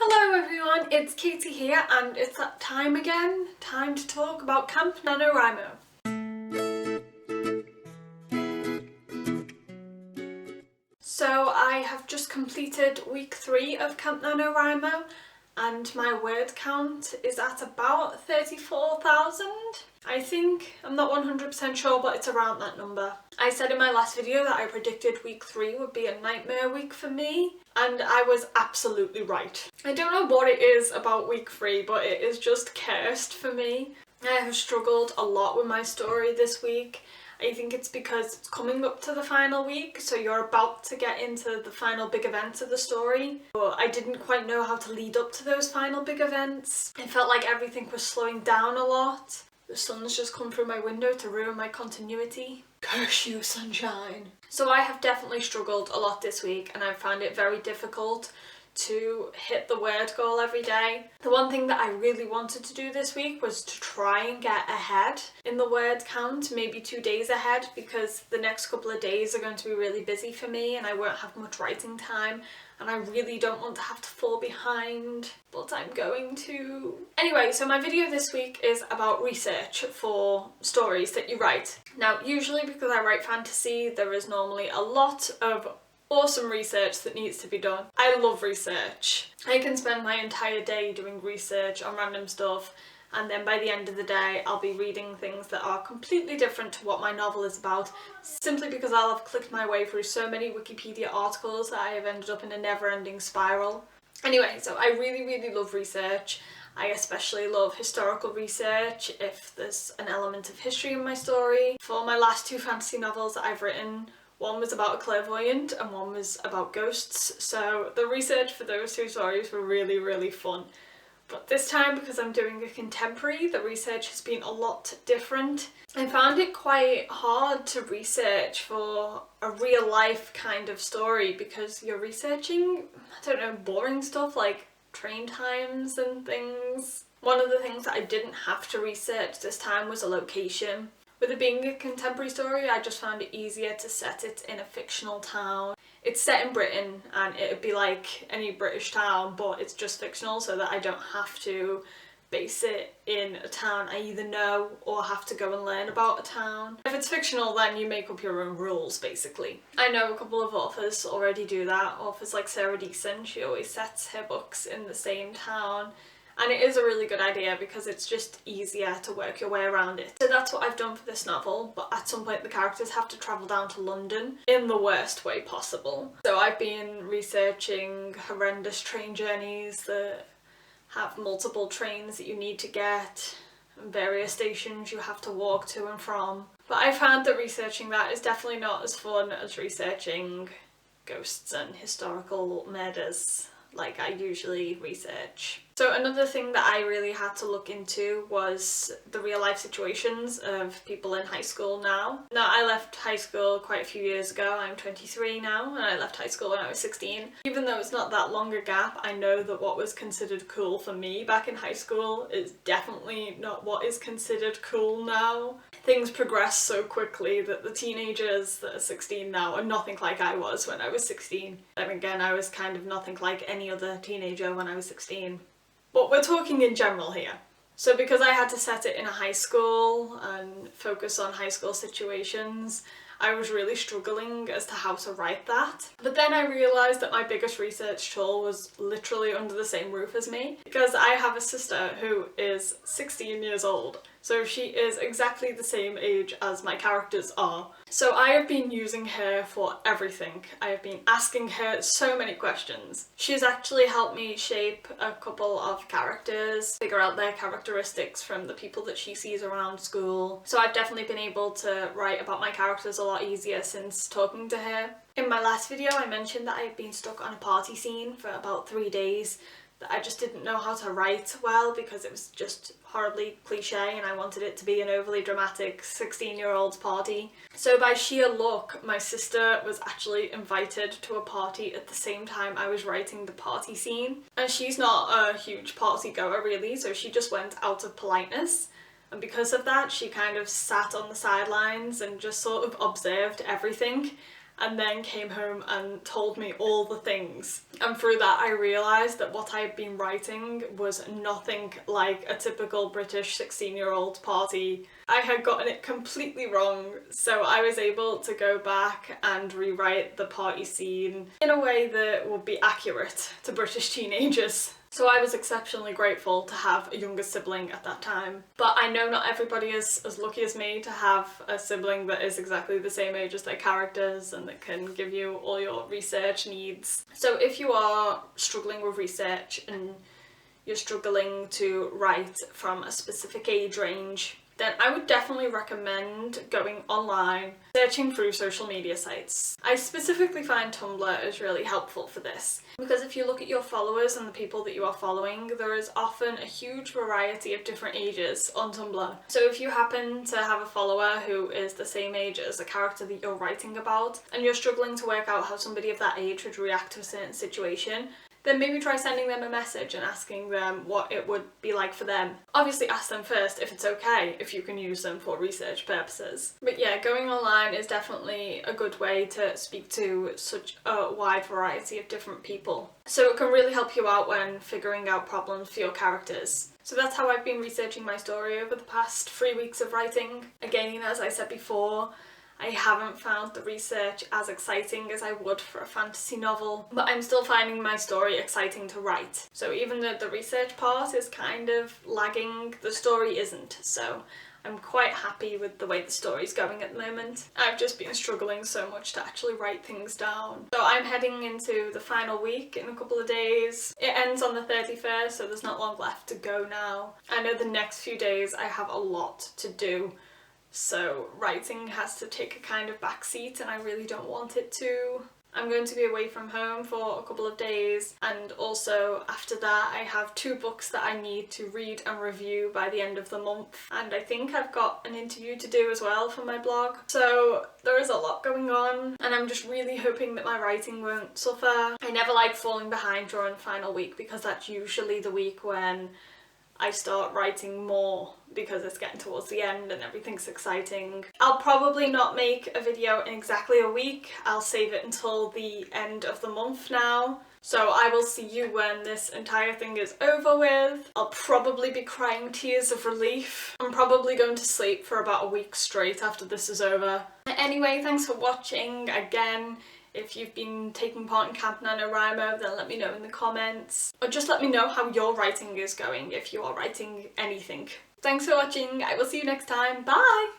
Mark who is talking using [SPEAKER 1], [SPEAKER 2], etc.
[SPEAKER 1] Hello everyone, it's Katie here and it's that time again. Time to talk about Camp NaNoWriMo. So I have just completed week 3 of Camp NaNoWriMo and my word count is at about 34,000. I think, I'm not 100% sure, but it's around that number. I said in my last video that I predicted week 3 would be a nightmare week for me, and I was absolutely right. I don't know what it is about week 3, but it is just cursed for me. I have struggled a lot with my story this week. I think it's because it's coming up to the final week, so you're about to get into the final big events of the story. But I didn't quite know how to lead up to those final big events. It felt like everything was slowing down a lot. The sun's just come through my window to ruin my continuity. Curse you, sunshine! So I have definitely struggled a lot this week and I found it very difficult to hit the word goal every day. The one thing that I really wanted to do this week was to try and get ahead in the word count, maybe 2 days ahead, because the next couple of days are going to be really busy for me and I won't have much writing time and I really don't want to have to fall behind, but I'm going to. Anyway, so my video this week is about research for stories that you write. Now, usually because I write fantasy, there is normally a lot of awesome research that needs to be done. I love research. I can spend my entire day doing research on random stuff and then by the end of the day I'll be reading things that are completely different to what my novel is about, simply because I'll have clicked my way through so many Wikipedia articles that I have ended up in a never-ending spiral. Anyway, so I really love research. I especially love historical research if there's an element of history in my story. For my last 2 fantasy novels that I've written, one was about a clairvoyant and one was about ghosts, so the research for those 2 stories were really fun. But this time, because I'm doing a contemporary, the research has been a lot different. I found it quite hard to research for a real life kind of story because you're researching, I don't know, boring stuff like train times and things. One of the things that I didn't have to research this time was a location. With it being a contemporary story, I just found it easier to set it in a fictional town. It's set in Britain and it'd be like any British town, but it's just fictional so that I don't have to base it in a town I either know or have to go and learn about a town. If it's fictional, then you make up your own rules, basically. I know a couple of authors already do that. Authors like Sarah Deason, she always sets her books in the same town. And it is a really good idea because it's just easier to work your way around it. So that's what I've done for this novel, but at some point the characters have to travel down to London in the worst way possible. So I've been researching horrendous train journeys that have multiple trains that you need to get, and various stations you have to walk to and from. But I found that researching that is definitely not as fun as researching ghosts and historical murders like I usually research. So another thing that I really had to look into was the real life situations of people in high school now. Now, I left high school quite a few years ago. I'm 23 now and I left high school when I was 16. Even though it's not that long a gap, I know that what was considered cool for me back in high school is definitely not what is considered cool now. Things progress so quickly that the teenagers that are 16 now are nothing like I was when I was 16. And again, I was kind of nothing like any other teenager when I was 16. But we're talking in general here. So because I had to set it in a high school and focus on high school situations, I was really struggling as to how to write that. But then I realised that my biggest research tool was literally under the same roof as me, because I have a sister who is 16 years old. So she is exactly the same age as my characters are. So I have been using her for everything. I have been asking her so many questions. She's actually helped me shape a couple of characters, figure out their characteristics from the people that she sees around school. So I've definitely been able to write about my characters a lot easier since talking to her. In my last video I mentioned that I had been stuck on a party scene for about 3 days. That I just didn't know how to write well because it was just horribly cliche and I wanted it to be an overly dramatic 16-year-old's party. So by sheer luck, my sister was actually invited to a party at the same time I was writing the party scene. And she's not a huge party goer really, so she just went out of politeness. And because of that, she kind of sat on the sidelines and just sort of observed everything. and then came home and told me all the things. And through that I realised that what I had been writing was nothing like a typical British 16-year-old party. I had gotten it completely wrong, so I was able to go back and rewrite the party scene in a way that would be accurate to British teenagers. So I was exceptionally grateful to have a younger sibling at that time. But I know not everybody is as lucky as me to have a sibling that is exactly the same age as their characters and that can give you all your research needs. So if you are struggling with research and you're struggling to write from a specific age range, then I would definitely recommend going online, searching through social media sites. I specifically find Tumblr is really helpful for this, because if you look at your followers and the people that you are following, there is often a huge variety of different ages on Tumblr. So if you happen to have a follower who is the same age as a character that you're writing about, and you're struggling to work out how somebody of that age would react to a certain situation, then maybe try sending them a message and asking them what it would be like for them. Obviously ask them first if it's okay, if you can use them for research purposes. But yeah, going online is definitely a good way to speak to such a wide variety of different people. So it can really help you out when figuring out problems for your characters. So that's how I've been researching my story over the past 3 weeks of writing. Again, as I said before, I haven't found the research as exciting as I would for a fantasy novel, but I'm still finding my story exciting to write. So even though the research part is kind of lagging, the story isn't, so I'm quite happy with the way the story's going at the moment. I've just been struggling so much to actually write things down. So I'm heading into the final week in a couple of days. It ends on the 31st, so there's not long left to go now. I know the next few days I have a lot to do, so writing has to take a kind of backseat and I really don't want it to. I'm going to be away from home for a couple of days, and also after that I have 2 books that I need to read and review by the end of the month, and I think I've got an interview to do as well for my blog. So there is a lot going on and I'm just really hoping that my writing won't suffer. I never like falling behind during the final week because that's usually the week when I start writing more because it's getting towards the end and everything's exciting. I'll probably not make a video in exactly a week. I'll save it until the end of the month now. So I will see you when this entire thing is over with. I'll probably be crying tears of relief. I'm probably going to sleep for about a week straight after this is over. Anyway, thanks for watching again. If you've been taking part in Camp NaNoWriMo, then let me know in the comments. Or just let me know how your writing is going if you are writing anything. Thanks for watching, I will see you next time, bye!